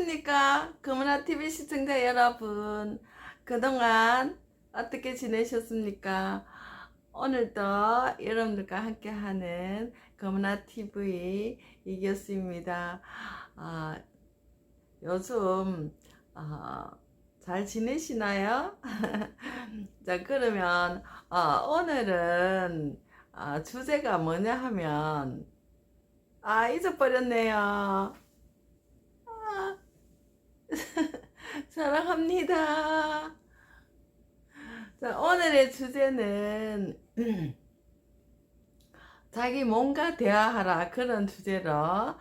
안녕하십니까? 금은아 TV 시청자 여러분. 그동안 어떻게 지내셨습니까? 오늘도 여러분들과 함께하는 금은아 TV 이겼습니다. 아, 요즘 잘 지내시나요? 자, 그러면 오늘은 주제가 뭐냐 하면 잊어버렸네요. 사랑합니다. 자, 오늘의 주제는 자기 몸과 대화하라 그런 주제로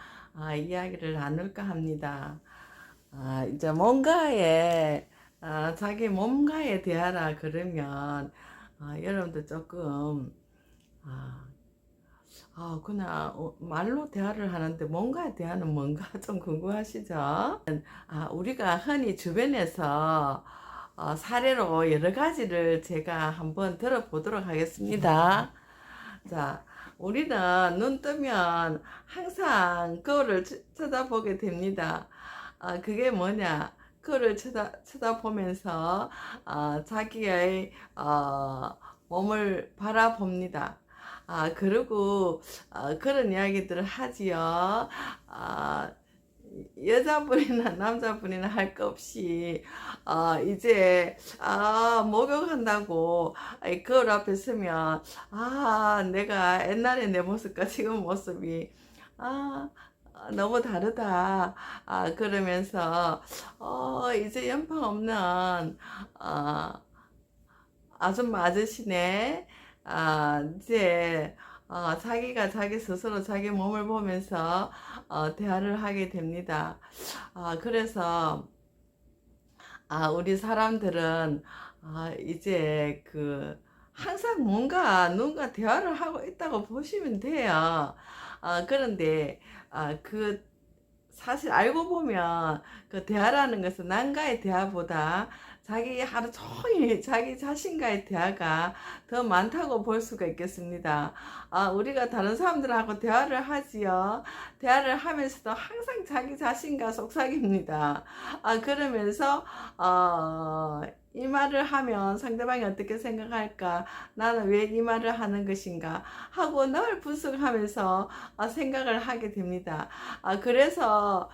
이야기를 나눌까 합니다. 이제 자기 몸과의 대화라 그러면 여러분들 조금 그냥 말로 대화를 하는데 뭔가에 대화는 뭔가 좀 궁금하시죠? 우리가 흔히 주변에서 사례로 여러 가지를 제가 한번 들어보도록 하겠습니다. 자, 우리는 눈 뜨면 항상 거울을 쳐다보게 됩니다. 그게 뭐냐? 거울을 쳐다보면서 자기의 몸을 바라봅니다. 그리고 그런 이야기들을 하지요. 여자분이나 남자분이나 할 거 없이 이제 목욕한다고 거울 앞에 서면 내가 옛날에 내 모습과 지금 모습이 너무 다르다. 그러면서 이제 연방 없는 아줌마 아저씨네. 이제 자기가 자기 스스로 자기 몸을 보면서 대화를 하게 됩니다. 그래서 우리 사람들은 이제 항상 뭔가 누군가 대화를 하고 있다고 보시면 돼요. 그런데 사실 알고 보면 그 대화라는 것은 남과의 대화보다 자기 하루 종일 자기 자신과의 대화가 더 많다고 볼 수가 있겠습니다. 우리가 다른 사람들하고 대화를 하지요. 대화를 하면서도 항상 자기 자신과 속삭입니다. 그러면서 이 말을 하면 상대방이 어떻게 생각할까? 나는 왜 이 말을 하는 것인가? 하고 늘 분석하면서 생각을 하게 됩니다. 그래서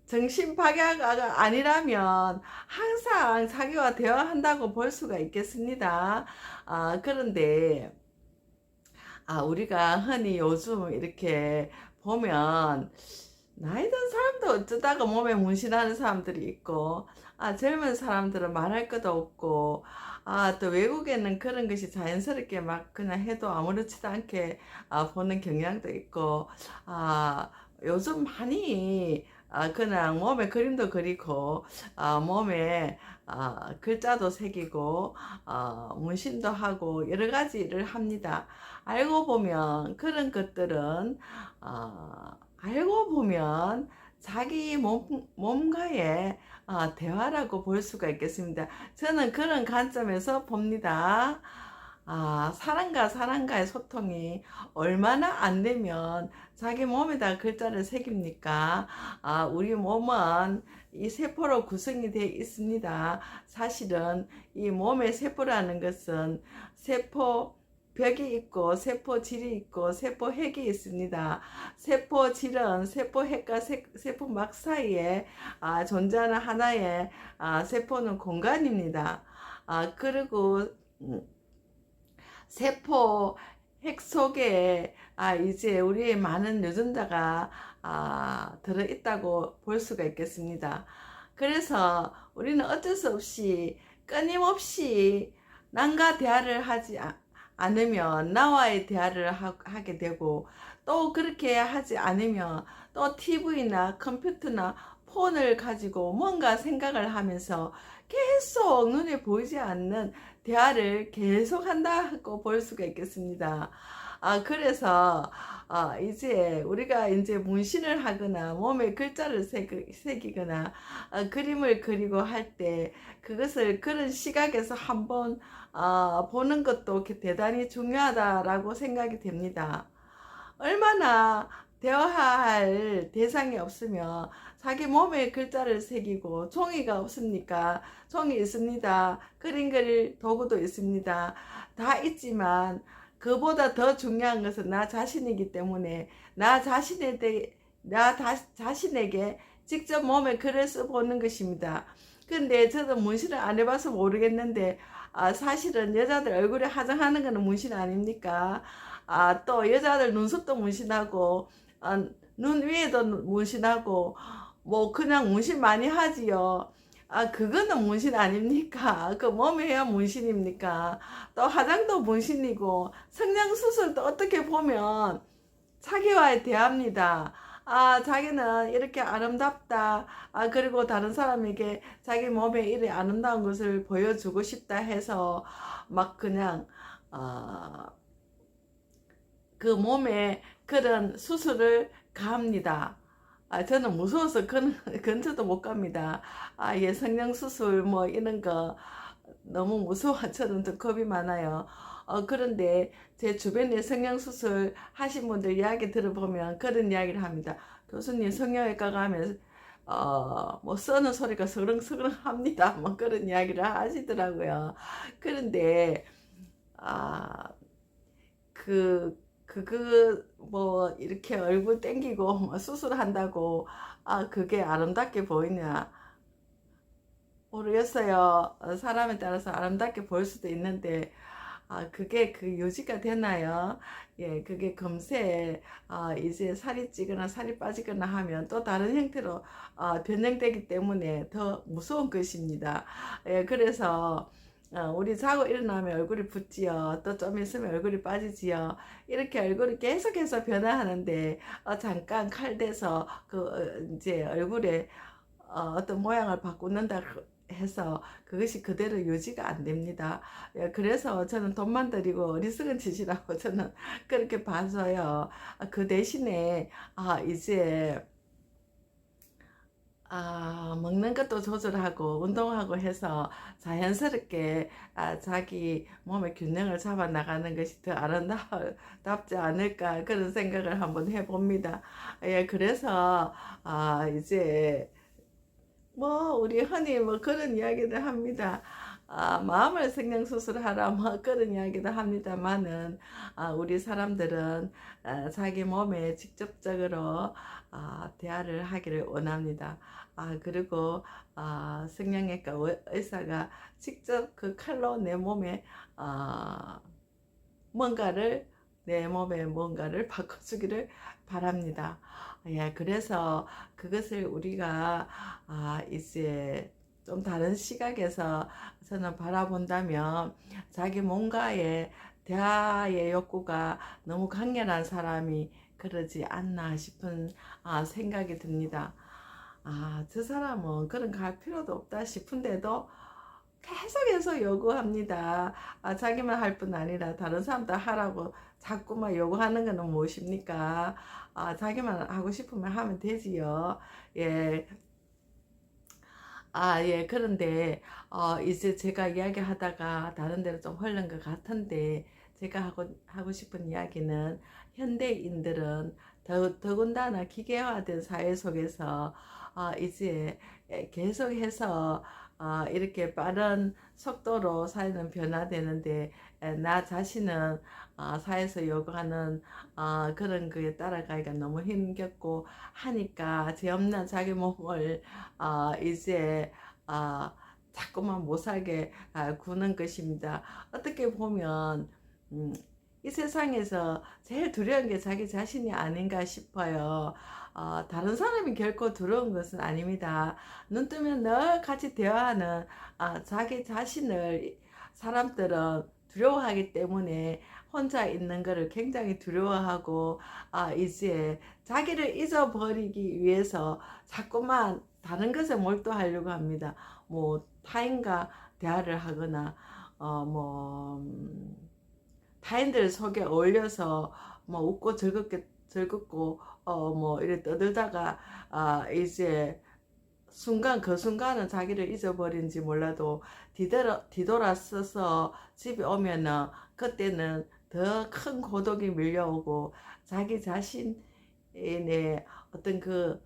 정신박약가 아니라면 항상 자기와 대화한다고 볼 수가 있겠습니다. 그런데 우리가 흔히 요즘 이렇게 보면 나이 든 사람도 어쩌다가 몸에 문신하는 사람들이 있고 젊은 사람들은 말할 것도 없고 또 외국에는 그런 것이 자연스럽게 막 그냥 해도 아무렇지도 않게 보는 경향도 있고 요즘 많이 그냥 몸에 그림도 그리고 몸에 글자도 새기고 문신도 하고 여러 가지 일을 합니다. 알고 보면 그런 것들은 알고 보면 자기 몸과의 대화라고 볼 수가 있겠습니다. 저는 그런 관점에서 봅니다. 사람과 사람과의 소통이 얼마나 안 되면 자기 몸에다 글자를 새깁니까? 우리 몸은 이 세포로 구성이 되어 있습니다. 사실은 이 몸의 세포라는 것은 세포 벽이 있고 세포질이 있고 세포핵이 있습니다. 세포질은 세포핵과 세포막 사이에 존재하는 하나의 세포는 공간입니다. 그리고 세포 핵 속에 이제 우리의 많은 유전자가 들어있다고 볼 수가 있겠습니다. 그래서 우리는 어쩔 수 없이 끊임없이 남과 대화를 하지 않으면 나와의 대화를 하게 되고 또 그렇게 하지 않으면 또 TV나 컴퓨터나 폰을 가지고 뭔가 생각을 하면서 계속 눈에 보이지 않는 대화를 계속 한다고 볼 수가 있겠습니다. 그래서 이제 우리가 이제 문신을 하거나 몸에 글자를 새기거나 그림을 그리고 할 때 그것을 그런 시각에서 한번 보는 것도 대단히 중요하다라고 생각이 됩니다. 얼마나 대화할 대상이 없으면 자기 몸에 글자를 새기고 종이가 없습니까? 종이 있습니다. 그림 그릴 도구도 있습니다. 다 있지만 그보다 더 중요한 것은 나 자신이기 때문에 나 자신에게 직접 몸에 글을 써보는 것입니다. 근데 저도 문신을 안 해봐서 모르겠는데 사실은 여자들 얼굴에 화장하는 거는 문신 아닙니까? 또 여자들 눈썹도 문신하고 눈 위에도 문신하고 뭐 그냥 문신 많이 하지요. 그거는 문신 아닙니까? 그 몸에 해야 문신입니까? 또 화장도 문신이고 성형수술도 어떻게 보면 자기와의 대화입니다. 자기는 이렇게 아름답다. 그리고 다른 사람에게 자기 몸에 이래 아름다운 것을 보여주고 싶다 해서 막 그냥 그 몸에 그런 수술을 가합니다. 저는 무서워서 근처도 못 갑니다. 예, 성형수술 뭐 이런 거 너무 무서워. 저는 좀 겁이 많아요. 그런데 제 주변에 성형수술 하신 분들 이야기 들어보면 그런 이야기를 합니다. 교수님 성형외과 가면 뭐 써는 소리가 서렁서렁 합니다. 뭐 그런 이야기를 하시더라고요. 그런데 뭐 이렇게 얼굴 땡기고 뭐 수술한다고 그게 아름답게 보이냐 모르겠어요. 사람에 따라서 아름답게 보일 수도 있는데 그게 그 유지가 되나요? 예, 그게 금세 이제 살이 찌거나 살이 빠지거나 하면 또 다른 형태로 변형되기 때문에 더 무서운 것입니다. 예, 그래서 우리 자고 일어나면 얼굴이 붓지요. 또 좀 있으면 얼굴이 빠지지요. 이렇게 얼굴이 계속해서 변화하는데 잠깐 칼 대서 이제 얼굴에 어떤 모양을 바꾸는다 해서 그것이 그대로 유지가 안 됩니다. 예, 그래서 저는 돈만 들이고 어리석은 짓이라고 저는 그렇게 봐서요. 그 대신에 이제 먹는 것도 조절하고 운동하고 해서 자연스럽게 자기 몸의 균형을 잡아 나가는 것이 더 아름답지 않을까 그런 생각을 한번 해봅니다. 예, 그래서 이제 뭐 우리 흔히 뭐 그런 이야기를 합니다. 마음을 성형수술하라 뭐 그런 이야기도 합니다만은 우리 사람들은 자기 몸에 직접적으로 대화를 하기를 원합니다. 그리고 성형외과 의사가 직접 그 칼로 내 몸에 뭔가를 바꿔주기를 바랍니다. 예, 그래서 그것을 우리가 이제 좀 다른 시각에서 저는 바라본다면 자기 뭔가에 대화의 욕구가 너무 강렬한 사람이 그러지 않나 싶은 생각이 듭니다. 저 사람은 그런 거 할 필요도 없다 싶은데도 계속해서 요구합니다. 자기만 할 뿐 아니라 다른 사람도 하라고 자꾸만 요구하는 거는 무엇입니까? 자기만 하고 싶으면 하면 되지요. 예. 예, 그런데, 이제 제가 이야기하다가 다른 데로 좀 흐른 것 같은데, 제가 하고 싶은 이야기는 현대인들은 더군다나 기계화된 사회 속에서, 이제 계속해서, 이렇게 빠른 속도로 사회는 변화되는데, 나 자신은 사회에서 요구하는 그런 거에 따라가기가 너무 힘겹고 하니까 죄 없는 자기 몸을 이제 자꾸만 못 살게 구는 것입니다. 어떻게 보면 이 세상에서 제일 두려운 게 자기 자신이 아닌가 싶어요. 다른 사람이 결코 두려운 것은 아닙니다. 눈 뜨면 늘 같이 대화하는 자기 자신을 사람들은 두려워하기 때문에 혼자 있는 것을 굉장히 두려워하고 이제 자기를 잊어버리기 위해서 자꾸만 다른 것에 몰두하려고 합니다. 뭐 타인과 대화를 하거나 뭐 타인들 속에 어울려서 뭐 웃고 즐겁고 뭐 이래 떠들다가 이제 그 순간은 자기를 잊어버린지 몰라도 뒤돌아서서 집에 오면은 그때는 더 큰 고독이 밀려오고 자기 자신이 어떤 그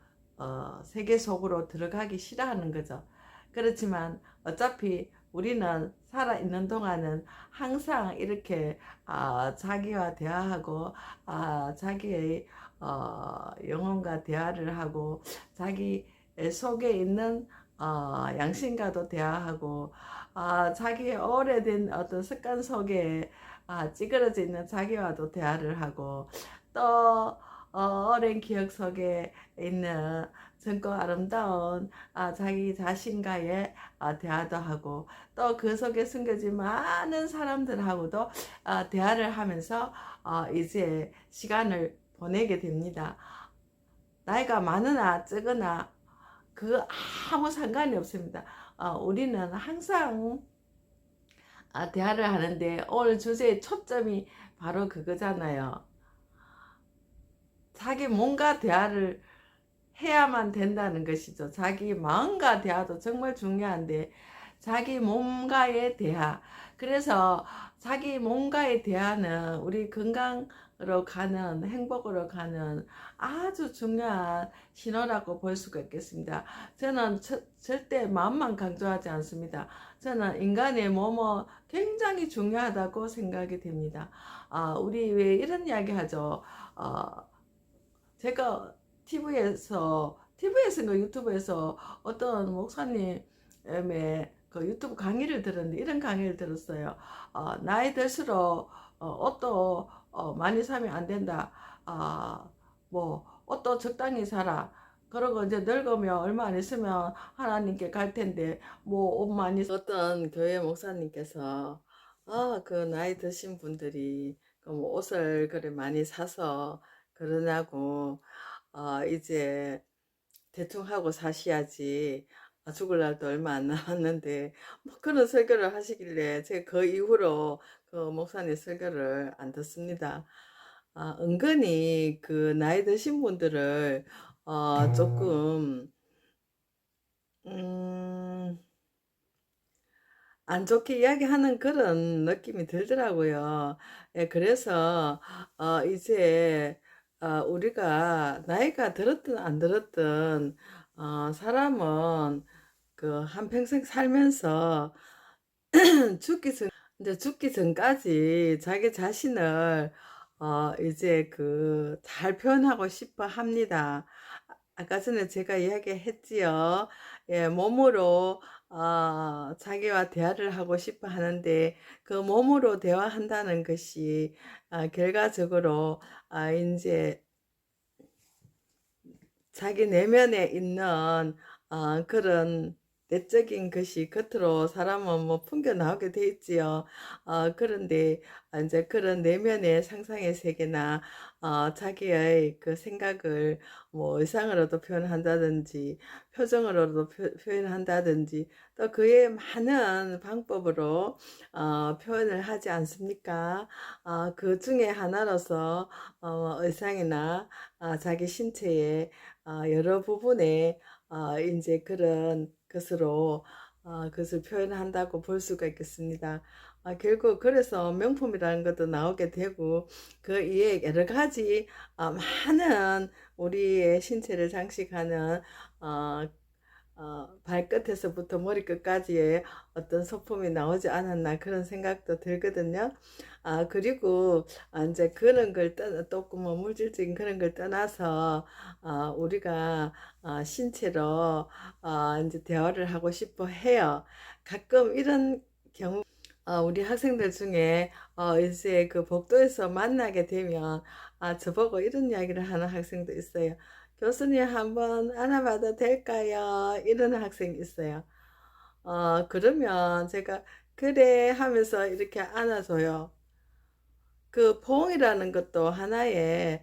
세계 속으로 들어가기 싫어하는 거죠. 그렇지만 어차피 우리는 살아있는 동안은 항상 이렇게 자기와 대화하고 자기의 영혼과 대화를 하고 자기 속에 있는 양심과도 대화하고 자기의 오래된 어떤 습관 속에 찌그러져 있는 자기와도 대화를 하고 또 오랜 기억 속에 있는 젊고 아름다운 자기 자신과의 대화도 하고 또 그 속에 숨겨진 많은 사람들하고도 대화를 하면서 이제 시간을 보내게 됩니다. 나이가 많으나 적으나 그 아무 상관이 없습니다. 우리는 항상 대화를 하는데 오늘 주제의 초점이 바로 그거잖아요. 자기 몸과 대화를 해야만 된다는 것이죠. 자기 마음과 대화도 정말 중요한데 자기 몸과의 대화. 그래서 자기 몸과의 대화는 우리 건강으로 가는 행복으로 가는 아주 중요한 신호라고 볼 수가 있겠습니다. 저는 절대 마음만 강조하지 않습니다. 저는 인간의 몸은 굉장히 중요하다고 생각이 됩니다. 우리 왜 이런 이야기 하죠. 제가 TV에서인가 유튜브에서 어떤 목사님의 그 유튜브 강의를 들었는데 이런 강의를 들었어요. 나이 들수록 옷도 많이 사면 안 된다. 뭐 옷도 적당히 사라. 그러고 이제 늙으면 얼마 안 있으면 하나님께 갈 텐데 뭐 옷 많이 어떤 교회 목사님께서 그 나이 드신 분들이 그뭐 옷을 그래 많이 사서 그러냐고 이제 대충 하고 사셔야지 죽을 날도 얼마 안 남았는데 뭐 그런 설교를 하시길래 제가 그 이후로 그 목사님 설교를 안 듣습니다. 은근히 그 나이 드신 분들을 조금 음, 안 좋게 이야기하는 그런 느낌이 들더라고요. 예, 그래서 이제 우리가 나이가 들었든 안 들었든 사람은 그 한평생 살면서 죽기 전까지 자기 자신을 이제 그 잘 표현하고 싶어 합니다. 아까 전에 제가 이야기했지요. 예, 몸으로 자기와 대화를 하고 싶어 하는데 그 몸으로 대화한다는 것이 결과적으로 이제 자기 내면에 있는 그런 내적인 것이 겉으로 사람은 뭐 풍겨 나오게 돼 있지요. 그런데 이제 그런 내면의 상상의 세계나 자기의 그 생각을 뭐 의상으로도 표현한다든지 표정으로도 표현한다든지 또 그의 많은 방법으로 표현을 하지 않습니까? 그 중에 하나로서 의상이나 자기 신체에 여러 부분에 이제 그런 것으로 그것을 표현한다고 볼 수가 있겠습니다. 결국 그래서 명품이라는 것도 나오게 되고 그 이에 여러 가지 많은 우리의 신체를 장식하는 어, 발끝에서부터 머리끝까지의 어떤 소품이 나오지 않았나 그런 생각도 들거든요. 그리고 이제 그런 걸 또 뭐 물질적인 그런 걸 떠나서 우리가 신체로 이제 대화를 하고 싶어 해요. 가끔 이런 경우 우리 학생들 중에 이제 그 복도에서 만나게 되면 저보고 이런 이야기를 하는 학생도 있어요. 교수님 한번 안아봐도 될까요? 이러는 학생이 있어요. 그러면 제가 그래 하면서 이렇게 안아줘요. 그 포옹이라는 것도 하나의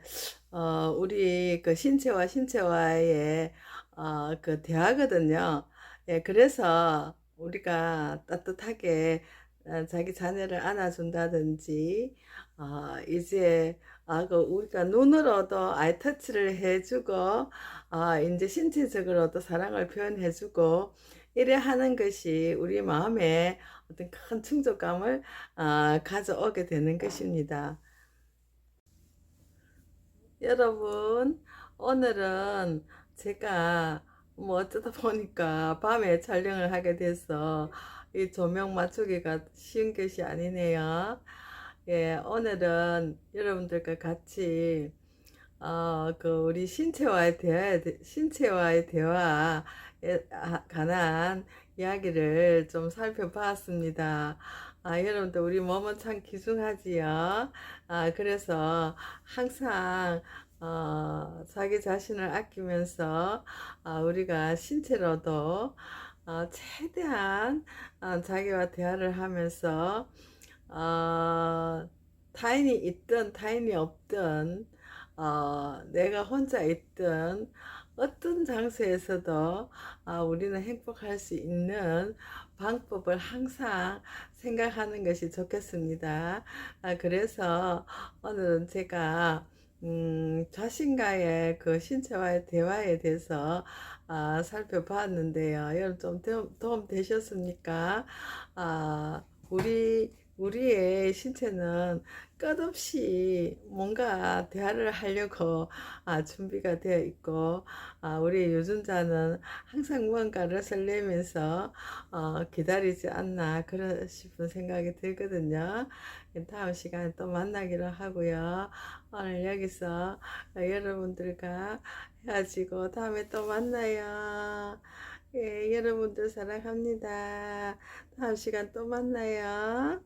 우리 그 신체와 신체와의 그 대화거든요. 예, 그래서 우리가 따뜻하게 자기 자녀를 안아준다든지 이제 그 우리가 눈으로도 아이 터치를 해주고 이제 신체적으로도 사랑을 표현해주고 이래 하는 것이 우리 마음에 어떤 큰 충족감을 가져오게 되는 것입니다. 여러분, 오늘은 제가 뭐 어쩌다 보니까 밤에 촬영을 하게 돼서 이 조명 맞추기가 쉬운 것이 아니네요. 예, 오늘은 여러분들과 같이 우리 신체와의 대화에 관한 이야기를 좀 살펴봤습니다. 여러분들 우리 몸은 참 귀중하지요. 그래서 항상 자기 자신을 아끼면서 우리가 신체로도 최대한 자기와 대화를 하면서 타인이 있든 타인이 없든 내가 혼자 있든 어떤 장소에서도 우리는 행복할 수 있는 방법을 항상 생각하는 것이 좋겠습니다. 그래서 오늘은 제가 자신과의 그 신체와의 대화에 대해서 살펴봤는데요. 여러분 좀 도움 되셨습니까? 우리의 신체는 끝없이 뭔가 대화를 하려고 준비가 되어 있고, 우리 유전자는 항상 무언가를 설레면서 기다리지 않나 그런 싶은 생각이 들거든요. 다음 시간에 또 만나기로 하고요. 오늘 여기서 여러분들과 헤어지고 다음에 또 만나요. 예, 여러분들 사랑합니다. 다음 시간 또 만나요.